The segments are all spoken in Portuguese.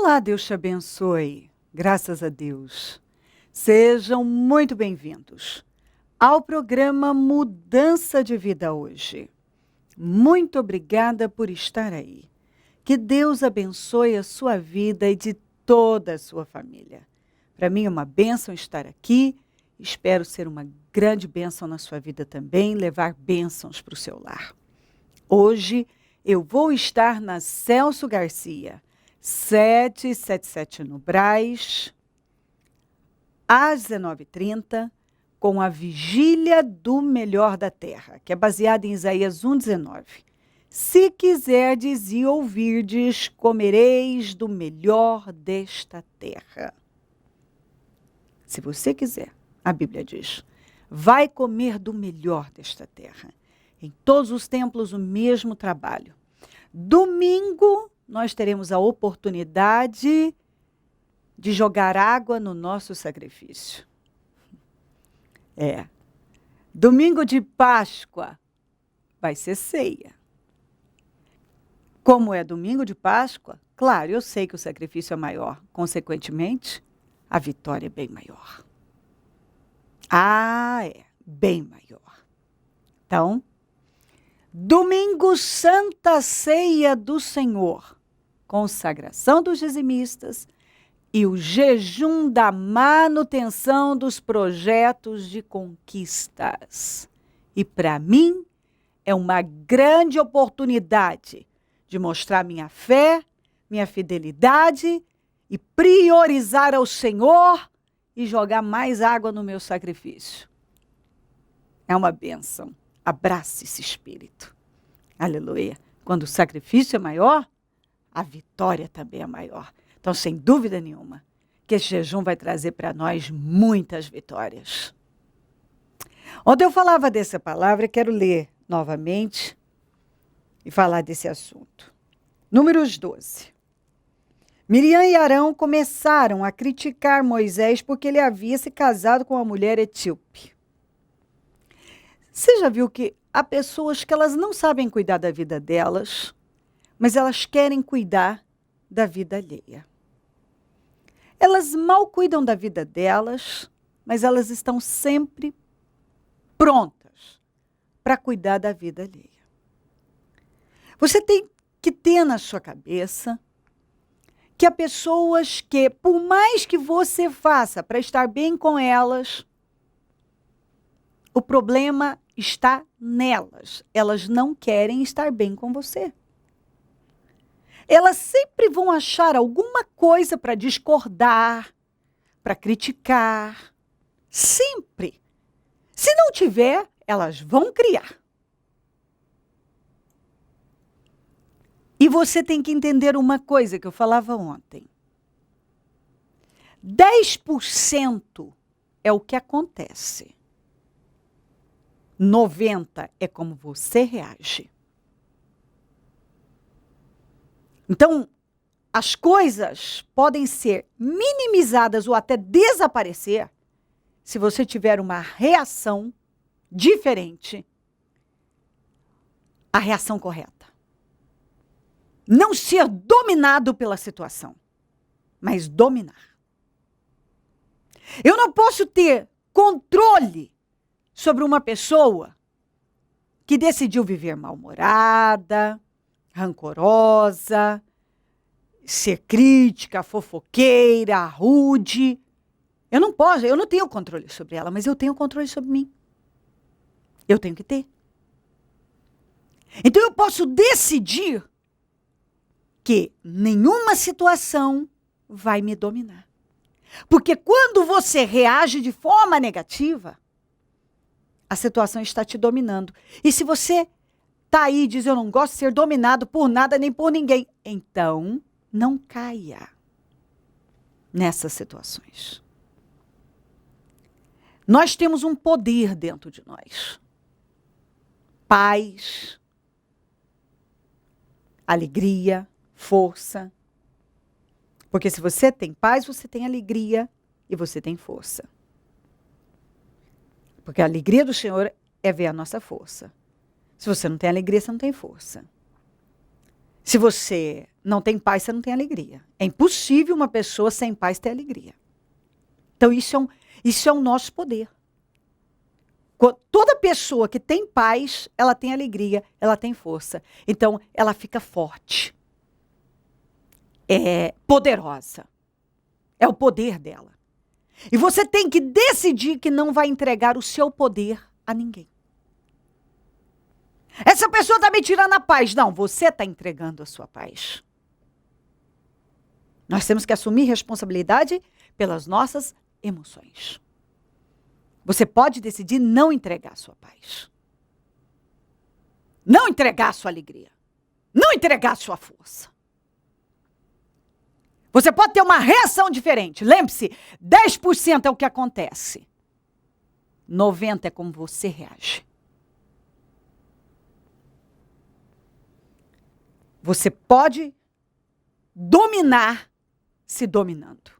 Olá, Deus te abençoe. Graças a Deus. Sejam muito bem-vindos ao programa Mudança de Vida hoje. Muito obrigada por estar aí. Que Deus abençoe a sua vida e de toda a sua família. Para mim é uma bênção estar aqui. Espero ser uma grande bênção na sua vida também, levar bênçãos para o seu lar. Hoje eu vou estar na Celso Garcia, 777 no Brás, às 19h30, com a Vigília do Melhor da Terra, que é baseada em Isaías 1,19. Se quiserdes e ouvirdes, comereis do melhor desta terra. Se você quiser, a Bíblia diz, vai comer do melhor desta terra. Em todos os templos o mesmo trabalho. Domingo, nós teremos a oportunidade de jogar água no nosso sacrifício. Domingo de Páscoa vai ser ceia. Como é domingo de Páscoa, claro, eu sei que o sacrifício é maior. Consequentemente, a vitória é bem maior. Bem maior. Então, domingo, Santa Ceia do Senhor, consagração dos dizimistas e o jejum da manutenção dos projetos de conquistas. E para mim, é uma grande oportunidade de mostrar minha fé, minha fidelidade e priorizar ao Senhor e jogar mais água no meu sacrifício. É uma bênção. Abrace esse espírito. Aleluia. Quando o sacrifício é maior, a vitória também é maior. Então, sem dúvida nenhuma, que esse jejum vai trazer para nós muitas vitórias. Ontem eu falava dessa palavra, quero ler novamente e falar desse assunto. Números 12. Miriam e Arão começaram a criticar Moisés porque ele havia se casado com uma mulher etíope. Você já viu que há pessoas que elas não sabem cuidar da vida delas, mas elas querem cuidar da vida alheia. Elas mal cuidam da vida delas, mas elas estão sempre prontas para cuidar da vida alheia. Você tem que ter na sua cabeça que há pessoas que, por mais que você faça para estar bem com elas, o problema está nelas. Elas não querem estar bem com você. Elas sempre vão achar alguma coisa para discordar, para criticar. Sempre. Se não tiver, elas vão criar. E você tem que entender uma coisa que eu falava ontem. 10% é o que acontece. 90% é como você reage. Então, as coisas podem ser minimizadas ou até desaparecer se você tiver uma reação diferente à reação correta. Não ser dominado pela situação, mas dominar. Eu não posso ter controle sobre uma pessoa que decidiu viver mal-humorada, rancorosa, ser crítica, fofoqueira, rude. Eu não posso, eu não tenho controle sobre ela, mas eu tenho controle sobre mim. Eu tenho que ter. Então eu posso decidir que nenhuma situação vai me dominar. Porque quando você reage de forma negativa, a situação está te dominando. E se você está aí e diz, eu não gosto de ser dominado por nada nem por ninguém, então não caia nessas situações. Nós temos um poder dentro de nós. Paz, alegria, força. Porque se você tem paz, você tem alegria e você tem força. Porque a alegria do Senhor é ver a nossa força. Se você não tem alegria, você não tem força. Se você não tem paz, você não tem alegria. É impossível uma pessoa sem paz ter alegria. Então, isso é o nosso poder. Toda pessoa que tem paz, ela tem alegria, ela tem força. Então, ela fica forte. É poderosa. É o poder dela. E você tem que decidir que não vai entregar o seu poder a ninguém. Essa pessoa está me tirando a paz. Não, você está entregando a sua paz. Nós temos que assumir responsabilidade pelas nossas emoções. Você pode decidir não entregar a sua paz. Não entregar a sua alegria. Não entregar a sua força. Você pode ter uma reação diferente. Lembre-se, 10% é o que acontece. 90% é como você reage. Você pode dominar se dominando.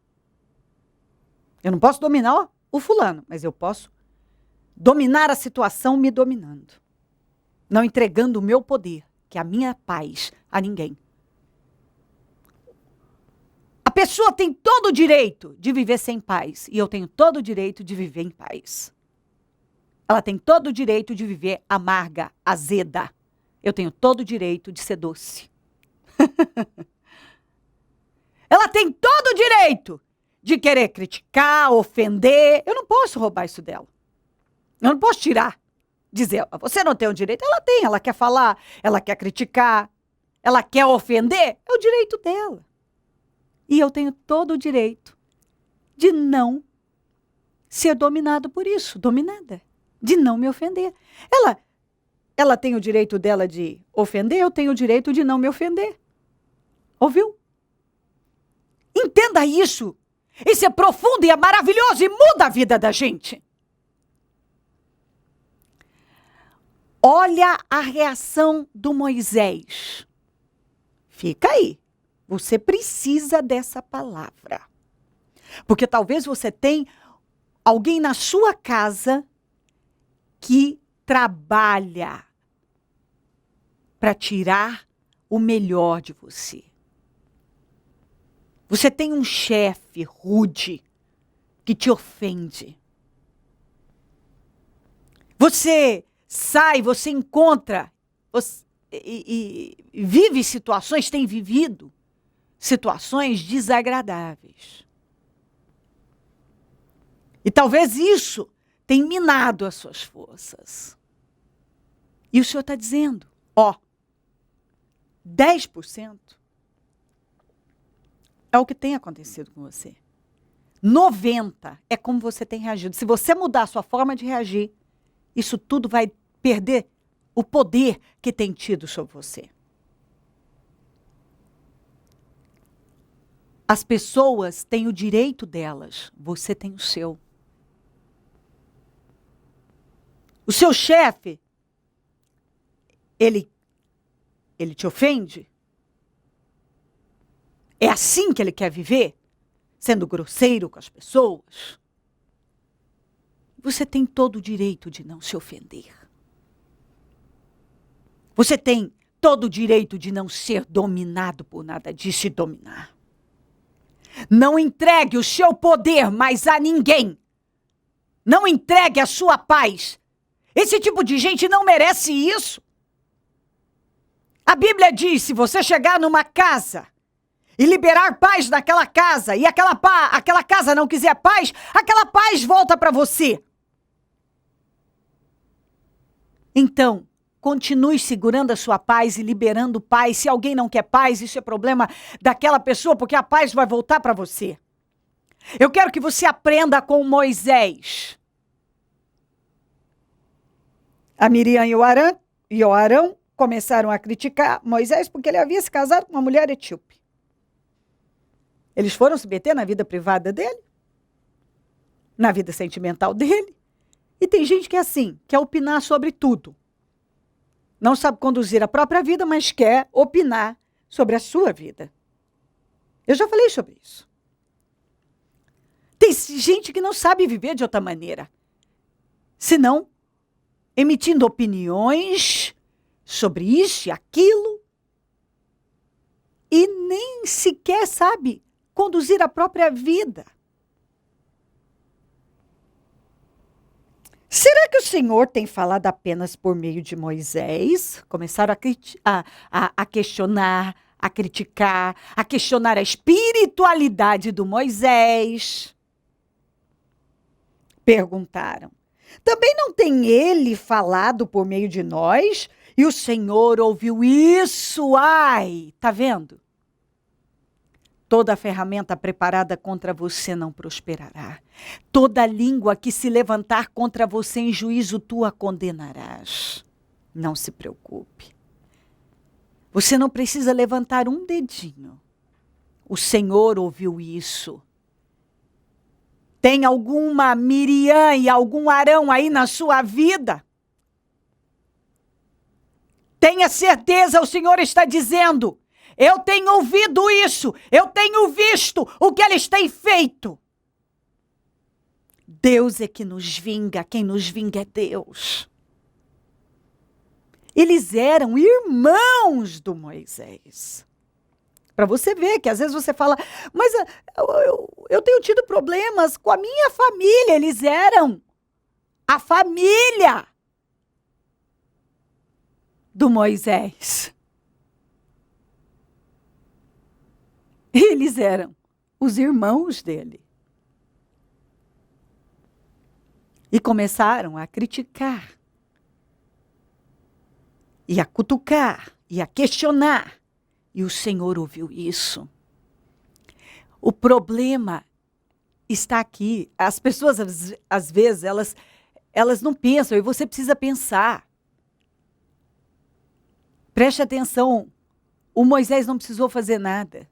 Eu não posso dominar o fulano, mas eu posso dominar a situação me dominando. Não entregando o meu poder, que é a minha paz, a ninguém. A pessoa tem todo o direito de viver sem paz. E eu tenho todo o direito de viver em paz. Ela tem todo o direito de viver amarga, azeda. Eu tenho todo o direito de ser doce. Ela tem todo o direito de querer criticar, ofender. Eu não posso roubar isso dela. Eu não posso tirar. Dizer, você não tem o direito. Ela tem, ela quer falar, ela quer criticar, ela quer ofender. É o direito dela. E eu tenho todo o direito de não ser dominado por isso, dominada, de não me ofender. Ela tem o direito dela de ofender, eu tenho o direito de não me ofender. Ouviu? Entenda isso. Isso é profundo e é maravilhoso e muda a vida da gente. Olha a reação do Moisés. Fica aí. Você precisa dessa palavra. Porque talvez você tenha alguém na sua casa que trabalha para tirar o melhor de você. Você tem um chefe rude que te ofende. Você sai, você encontra e vive situações, tem vivido situações desagradáveis. E talvez isso tenha minado as suas forças. E o Senhor está dizendo, 10% é o que tem acontecido com você. 90% é como você tem reagido. Se você mudar a sua forma de reagir, isso tudo vai perder o poder que tem tido sobre você. As pessoas têm o direito delas, você tem o seu. O seu chefe, ele te ofende? É assim que ele quer viver? Sendo grosseiro com as pessoas? Você tem todo o direito de não se ofender. Você tem todo o direito de não ser dominado por nada, de se dominar. Não entregue o seu poder mais a ninguém. Não entregue a sua paz. Esse tipo de gente não merece isso. A Bíblia diz, se você chegar numa casa e liberar paz naquela casa, e aquela casa não quiser paz, aquela paz volta para você. Então, continue segurando a sua paz e liberando paz. Se alguém não quer paz, isso é problema daquela pessoa, porque a paz vai voltar para você. Eu quero que você aprenda com Moisés. A Miriam e o Arão começaram a criticar Moisés porque ele havia se casado com uma mulher etíope. Eles foram se meter na vida privada dele, na vida sentimental dele. E tem gente que é assim, quer opinar sobre tudo. Não sabe conduzir a própria vida, mas quer opinar sobre a sua vida. Eu já falei sobre isso. Tem gente que não sabe viver de outra maneira, senão emitindo opiniões sobre isso e aquilo. e nem sequer sabe conduzir a própria vida. Será que o Senhor tem falado apenas por meio de Moisés? Começaram a questionar, a criticar, a questionar a espiritualidade do Moisés. Perguntaram: também não tem ele falado por meio de nós? E o Senhor ouviu isso? Ai, tá vendo? Toda ferramenta preparada contra você não prosperará. Toda língua que se levantar contra você em juízo, tu a condenarás. Não se preocupe. Você não precisa levantar um dedinho. O Senhor ouviu isso. Tem alguma Miriam e algum Arão aí na sua vida? Tenha certeza, o Senhor está dizendo: eu tenho ouvido isso, eu tenho visto o que eles têm feito. Deus é que nos vinga, quem nos vinga é Deus. Eles eram irmãos do Moisés. Para você ver que às vezes você fala, mas eu tenho tido problemas com a minha família. Eles eram a família do Moisés. Eles eram os irmãos dele. E começaram a criticar, e a cutucar, e a questionar. E o Senhor ouviu isso. O problema está aqui. As pessoas, às vezes, elas não pensam, e você precisa pensar. Preste atenção, o Moisés não precisou fazer nada.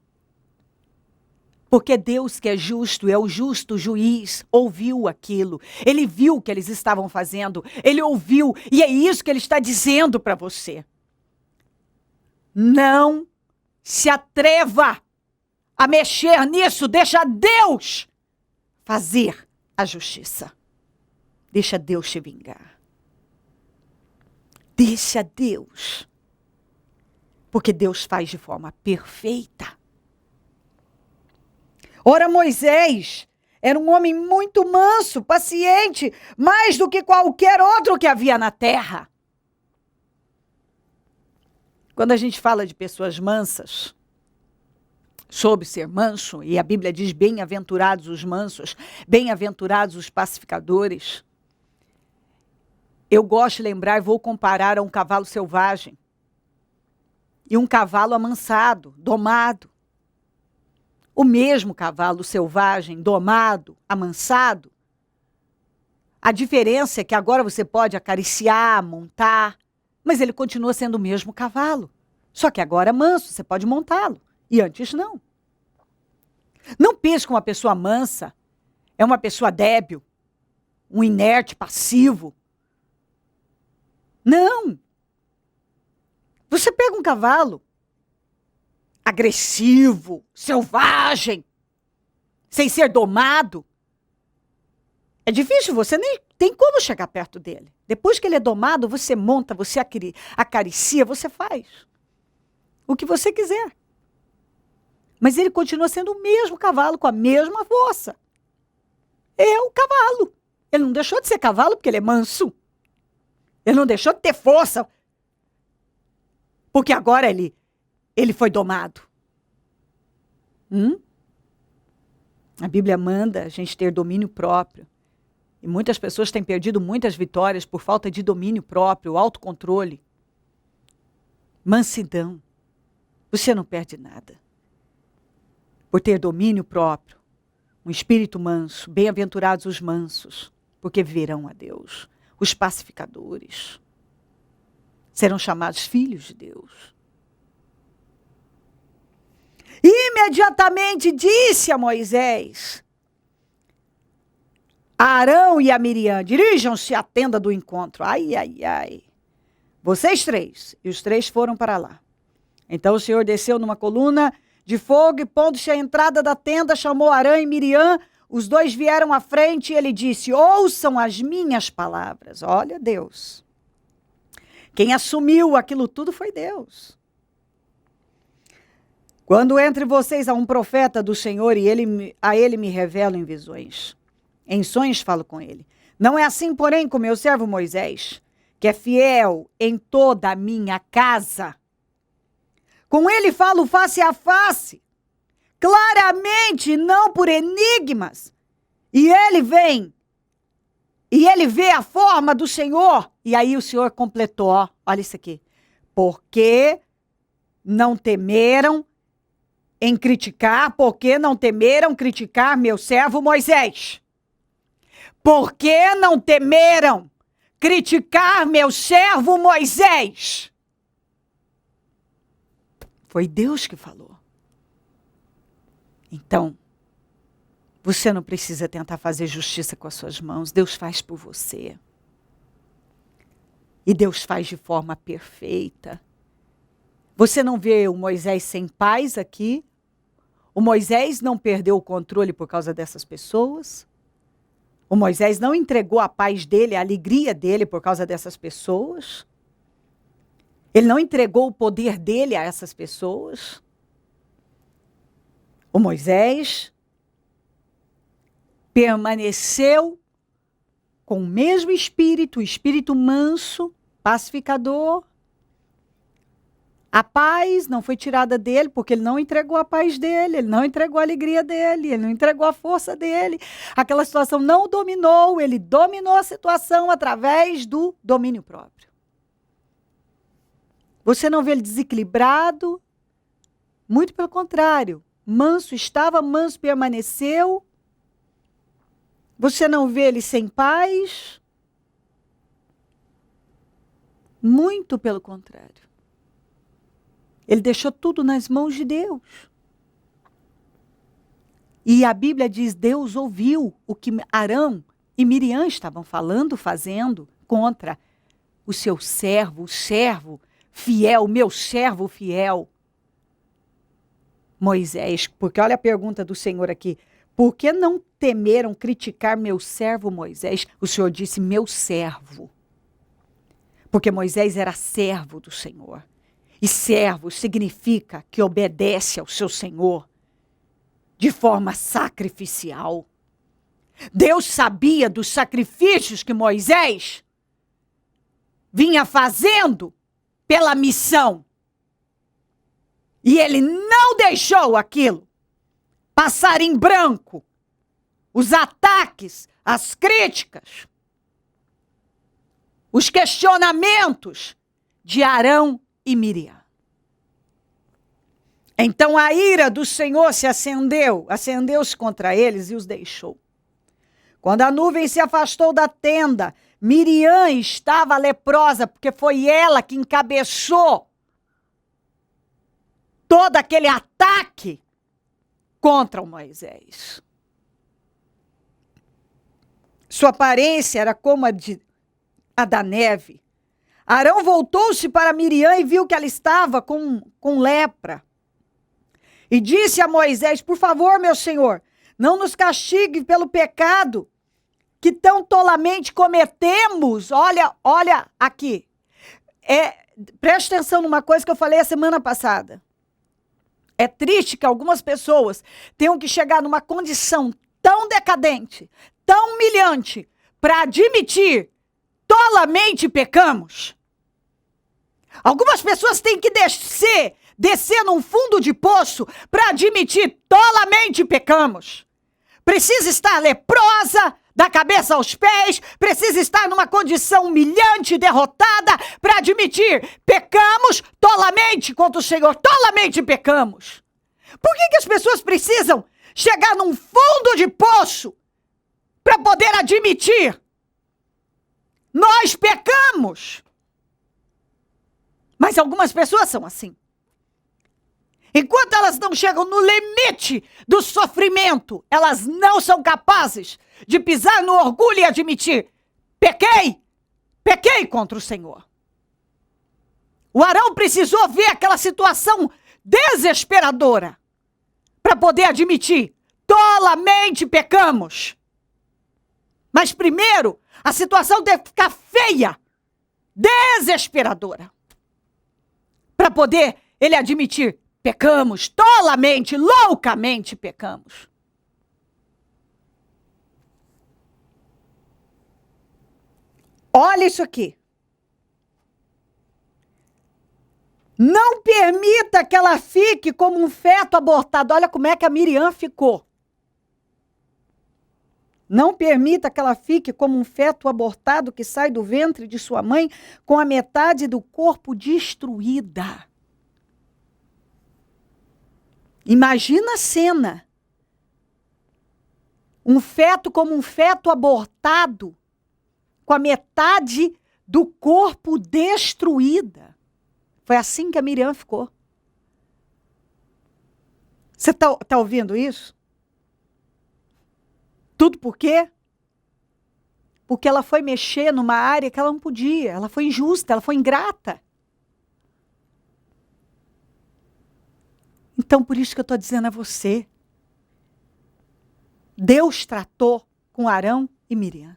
Porque Deus, que é justo, é o justo juiz, ouviu aquilo. Ele viu o que eles estavam fazendo. Ele ouviu. E é isso que ele está dizendo para você. Não se atreva a mexer nisso. Deixa Deus fazer a justiça. Deixa Deus te vingar. Deixa Deus. Porque Deus faz de forma perfeita. Ora, Moisés era um homem muito manso, paciente, mais do que qualquer outro que havia na terra. Quando a gente fala de pessoas mansas, sobre ser manso, e a Bíblia diz bem-aventurados os mansos, bem-aventurados os pacificadores, eu gosto de lembrar e vou comparar a um cavalo selvagem e um cavalo amansado, domado. O mesmo cavalo selvagem, domado, amansado. A diferença é que agora você pode acariciar, montar, mas ele continua sendo o mesmo cavalo. Só que agora é manso, você pode montá-lo. E antes não. Não pense que uma pessoa mansa é uma pessoa débil, um inerte, passivo. Não. Você pega um cavalo agressivo, selvagem, sem ser domado, é difícil, você nem tem como chegar perto dele. Depois que ele é domado, você monta, você acaricia, você faz o que você quiser. Mas ele continua sendo o mesmo cavalo, com a mesma força. É o cavalo. Ele não deixou de ser cavalo porque ele é manso. Ele não deixou de ter força porque agora ele foi domado. A Bíblia manda a gente ter domínio próprio. E muitas pessoas têm perdido muitas vitórias por falta de domínio próprio, autocontrole. Mansidão. Você não perde nada. Por ter domínio próprio, um espírito manso, bem-aventurados os mansos, porque verão a Deus. Os pacificadores serão chamados filhos de Deus. Imediatamente disse a Moisés: Arão e a Miriam, dirijam-se à tenda do encontro. Ai, ai, ai. Vocês três. E os três foram para lá. Então o Senhor desceu numa coluna de fogo e, pondo-se à entrada da tenda, chamou Arão e Miriam. Os dois vieram à frente e ele disse: ouçam as minhas palavras. Olha, Deus. Quem assumiu aquilo tudo foi Deus. Quando entre vocês há um profeta do Senhor e a ele me revelo em visões. Em sonhos falo com ele. Não é assim, porém, com meu servo Moisés, que é fiel em toda a minha casa. Com ele falo face a face, claramente, não por enigmas. E ele vem, e ele vê a forma do Senhor. E aí o Senhor completou, ó, olha isso aqui. Porque não temeram criticar meu servo Moisés. Por que não temeram criticar meu servo Moisés? Foi Deus que falou. Então, você não precisa tentar fazer justiça com as suas mãos. Deus faz por você. E Deus faz de forma perfeita. Você não vê o Moisés sem paz aqui? O Moisés não perdeu o controle por causa dessas pessoas? O Moisés não entregou a paz dele, a alegria dele por causa dessas pessoas? Ele não entregou o poder dele a essas pessoas? O Moisés permaneceu com o mesmo espírito, o espírito manso, pacificador. A paz não foi tirada dele, porque ele não entregou a paz dele, ele não entregou a alegria dele, ele não entregou a força dele. Aquela situação não o dominou, ele dominou a situação através do domínio próprio. Você não vê ele desequilibrado? Muito pelo contrário. Manso estava, manso permaneceu. Você não vê ele sem paz? Muito pelo contrário. Ele deixou tudo nas mãos de Deus. E a Bíblia diz, Deus ouviu o que Arão e Miriam estavam falando, fazendo contra o seu servo, o servo fiel, o meu servo fiel, Moisés. Porque olha a pergunta do Senhor aqui. Por que não temeram criticar meu servo Moisés? O Senhor disse, meu servo. Porque Moisés era servo do Senhor. E servo significa que obedece ao seu Senhor de forma sacrificial. Deus sabia dos sacrifícios que Moisés vinha fazendo pela missão. E ele não deixou aquilo passar em branco. Os ataques, as críticas, os questionamentos de Arão e Miriam. Então a ira do Senhor se acendeu-se contra eles e os deixou. Quando a nuvem se afastou da tenda, Miriam estava leprosa, porque foi ela que encabeçou todo aquele ataque contra o Moisés. Sua aparência era como a da neve. Arão voltou-se para Miriam e viu que ela estava com lepra. E disse a Moisés, por favor, meu senhor, não nos castigue pelo pecado que tão tolamente cometemos. Olha aqui. Preste atenção numa coisa que eu falei a semana passada. É triste que algumas pessoas tenham que chegar numa condição tão decadente, tão humilhante, para admitir tolamente pecamos. Algumas pessoas têm que descer num fundo de poço para admitir tolamente pecamos. Precisa estar leprosa, da cabeça aos pés, precisa estar numa condição humilhante, derrotada, para admitir pecamos tolamente contra o Senhor, tolamente pecamos. Por que as pessoas precisam chegar num fundo de poço para poder admitir? Nós pecamos. Mas algumas pessoas são assim. Enquanto elas não chegam no limite do sofrimento, elas não são capazes de pisar no orgulho e admitir: pequei contra o Senhor. O Arão precisou ver aquela situação desesperadora para poder admitir: tolamente pecamos. Mas primeiro, a situação deve ficar feia, desesperadora, para poder ele admitir: pecamos, tolamente, loucamente pecamos. Olha isso aqui. Não permita que ela fique como um feto abortado. Olha como é que a Miriam ficou. Não permita que ela fique como um feto abortado que sai do ventre de sua mãe com a metade do corpo destruída. Imagina a cena. Um feto como um feto abortado com a metade do corpo destruída. Foi assim que a Miriam ficou. Você tá ouvindo isso? Tudo por quê? Porque ela foi mexer numa área que ela não podia. Ela foi injusta, ela foi ingrata. Então, por isso que eu estou dizendo a você. Deus tratou com Arão e Miriam.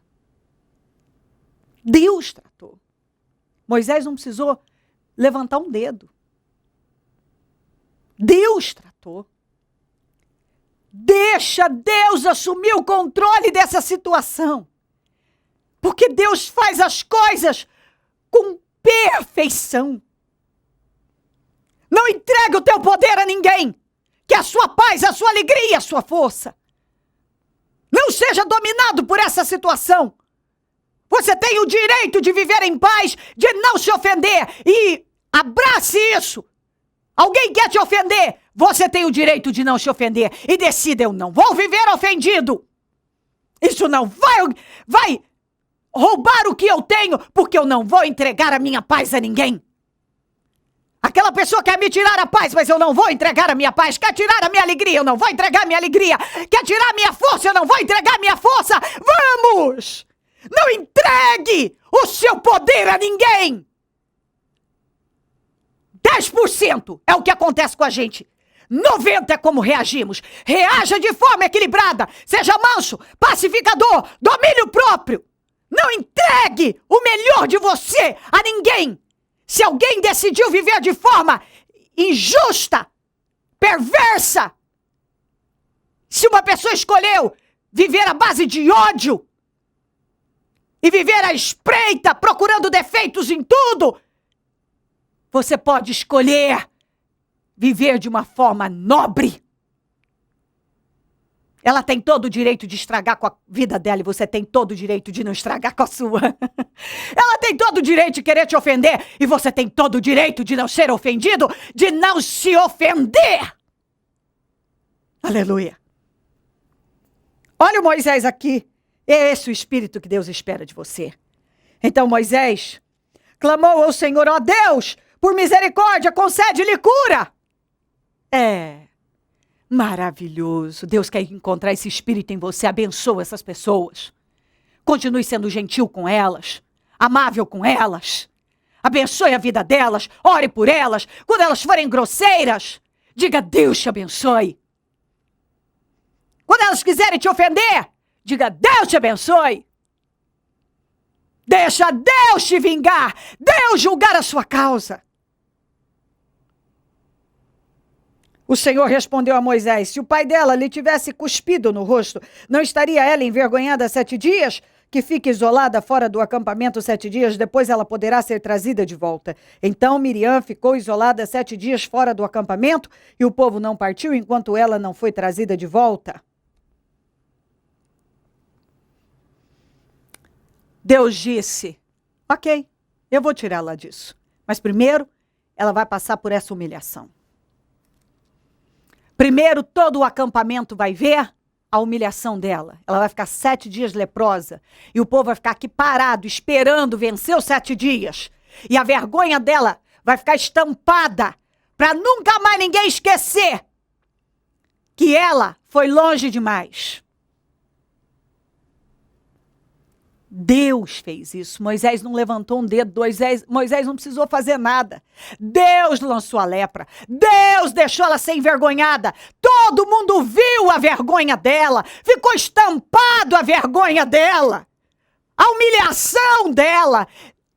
Deus tratou. Moisés não precisou levantar um dedo. Deus tratou. Deixa Deus assumir o controle dessa situação. Porque Deus faz as coisas com perfeição. Não entregue o teu poder a ninguém. Que a sua paz, a sua alegria, a sua força. Não seja dominado por essa situação. Você tem o direito de viver em paz, de não se ofender. E abrace isso. Alguém quer te ofender? Você tem o direito de não se ofender. E decida, eu não vou viver ofendido. Isso não vai roubar o que eu tenho, porque eu não vou entregar a minha paz a ninguém. Aquela pessoa quer me tirar a paz, mas eu não vou entregar a minha paz. Quer tirar a minha alegria, eu não vou entregar a minha alegria. Quer tirar a minha força, eu não vou entregar a minha força. Vamos! Não entregue o seu poder a ninguém. 10% é o que acontece com a gente. 90% é como reagimos. Reaja de forma equilibrada. Seja manso, pacificador, domínio próprio. Não entregue o melhor de você a ninguém. Se alguém decidiu viver de forma injusta, perversa, se uma pessoa escolheu viver à base de ódio e viver à espreita, procurando defeitos em tudo, você pode escolher viver de uma forma nobre. Ela tem todo o direito de estragar com a vida dela e você tem todo o direito de não estragar com a sua. Ela tem todo o direito de querer te ofender e você tem todo o direito de não ser ofendido, de não se ofender. Aleluia. Olha o Moisés aqui. É esse o espírito que Deus espera de você. Então Moisés clamou ao Senhor: ó Deus, por misericórdia, concede-lhe cura. É maravilhoso. Deus quer encontrar esse espírito em você. Abençoa essas pessoas. Continue sendo gentil com elas, amável com elas. Abençoe a vida delas, ore por elas. Quando elas forem grosseiras, diga: Deus te abençoe. Quando elas quiserem te ofender, diga: Deus te abençoe. Deixa Deus te vingar, Deus julgar a sua causa. O Senhor respondeu a Moisés: se o pai dela lhe tivesse cuspido no rosto, não estaria ela envergonhada 7 dias? Que fique isolada fora do acampamento 7 dias, depois ela poderá ser trazida de volta. Então Miriam ficou isolada 7 dias fora do acampamento, e o povo não partiu enquanto ela não foi trazida de volta. Deus disse: ok, eu vou tirá-la disso. Mas primeiro, ela vai passar por essa humilhação. Primeiro, todo o acampamento vai ver a humilhação dela. Ela vai ficar 7 dias leprosa. E o povo vai ficar aqui parado, esperando vencer os 7 dias. E a vergonha dela vai ficar estampada para nunca mais ninguém esquecer que ela foi longe demais. Deus fez isso. Moisés não levantou um dedo. Moisés não precisou fazer nada. Deus lançou a lepra. Deus deixou ela ser envergonhada. Todo mundo viu a vergonha dela. Ficou estampado a vergonha dela. A humilhação dela.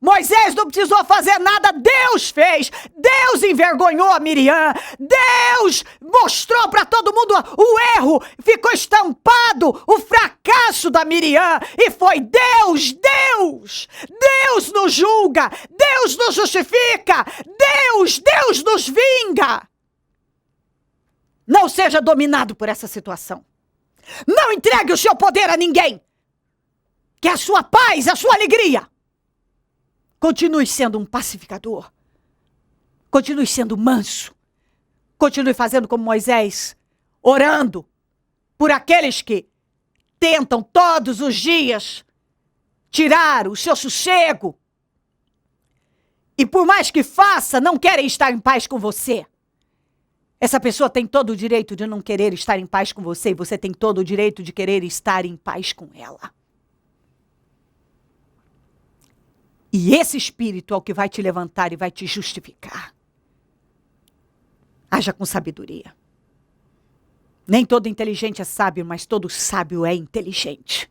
Moisés não precisou fazer nada, Deus fez. Deus envergonhou a Miriam. Deus mostrou para todo mundo o erro. Ficou estampado o fracasso da Miriam. E foi Deus. Deus nos julga. Deus nos justifica. Deus nos vinga. Não seja dominado por essa situação. Não entregue o seu poder a ninguém. Que a sua paz, a sua alegria. Continue sendo um pacificador. Continue sendo manso. Continue fazendo como Moisés, orando por aqueles que tentam todos os dias tirar o seu sossego. E por mais que faça, não querem estar em paz com você. Essa pessoa tem todo o direito de não querer estar em paz com você, e você tem todo o direito de querer estar em paz com ela. E esse espírito é o que vai te levantar e vai te justificar. Haja com sabedoria. Nem todo inteligente é sábio, mas todo sábio é inteligente.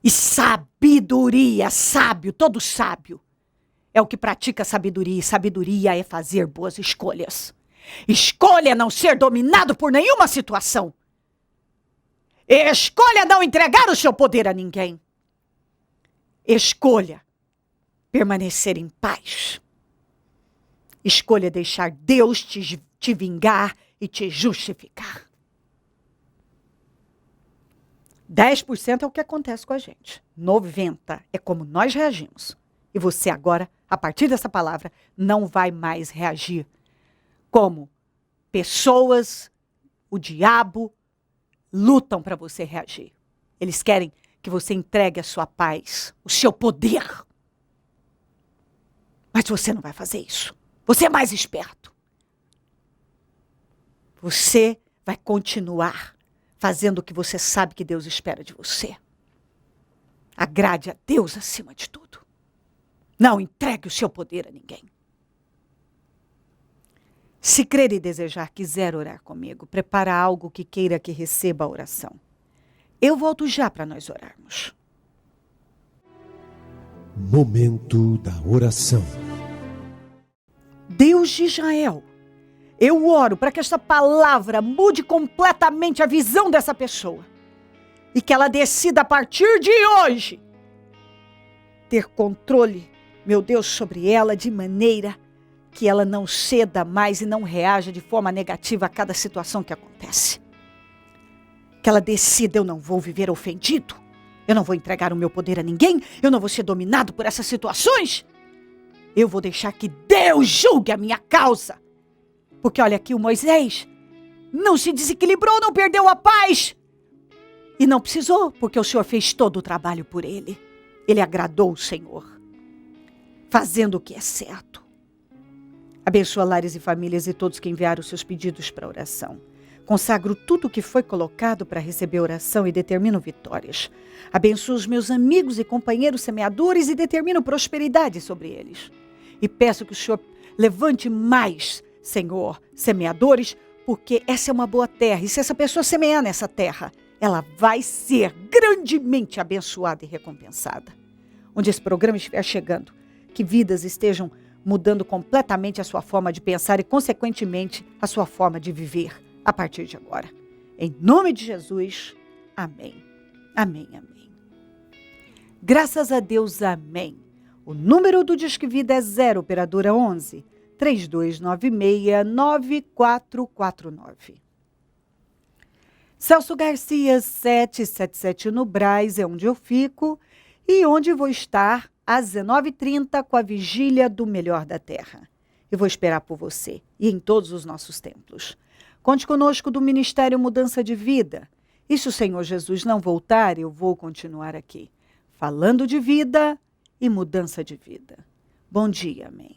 E sabedoria, sábio, todo sábio, é o que pratica sabedoria. E sabedoria é fazer boas escolhas. Escolha não ser dominado por nenhuma situação. Escolha não entregar o seu poder a ninguém. Escolha permanecer em paz. Escolha deixar Deus te vingar e te justificar. 10% é o que acontece com a gente. 90% é como nós reagimos. E você agora, a partir dessa palavra, não vai mais reagir como pessoas, o diabo, lutam para você reagir. Eles querem que você entregue a sua paz, o seu poder. Mas você não vai fazer isso. Você é mais esperto. Você vai continuar fazendo o que você sabe que Deus espera de você. Agrade a Deus acima de tudo. Não entregue o seu poder a ninguém. Se crer e desejar, quiser orar comigo, prepara algo que queira que receba a oração. Eu volto já para nós orarmos. Momento da oração. Deus de Israel, eu oro para que esta palavra mude completamente a visão dessa pessoa. E que ela decida a partir de hoje ter controle, meu Deus, sobre ela de maneira que ela não ceda mais e não reaja de forma negativa a cada situação que acontece. Que ela decida, eu não vou viver ofendido, eu não vou entregar o meu poder a ninguém, eu não vou ser dominado por essas situações. Eu vou deixar que Deus julgue a minha causa. Porque olha aqui, o Moisés não se desequilibrou, não perdeu a paz. E não precisou, porque o Senhor fez todo o trabalho por ele. Ele agradou o Senhor, fazendo o que é certo. Abençoa lares e famílias e todos que enviaram seus pedidos para oração. Consagro tudo o que foi colocado para receber oração e determino vitórias. Abençoa os meus amigos e companheiros semeadores e determino prosperidade sobre eles. E peço que o Senhor levante mais, Senhor, semeadores, porque essa é uma boa terra. E se essa pessoa semear nessa terra, ela vai ser grandemente abençoada e recompensada. Onde esse programa estiver chegando, que vidas estejam mudando completamente a sua forma de pensar e, consequentemente, a sua forma de viver a partir de agora. Em nome de Jesus, amém. Amém, amém. Graças a Deus, amém. O número do Disque Vida é 0, operadora 11 3296 9449. Celso Garcia 777 no Brás é onde eu fico e onde vou estar às 19h30 com a vigília do Melhor da Terra. Eu vou esperar por você e em todos os nossos templos. Conte conosco do Ministério Mudança de Vida. E se o Senhor Jesus não voltar, eu vou continuar aqui, falando de vida e mudança de vida. Bom dia, amém.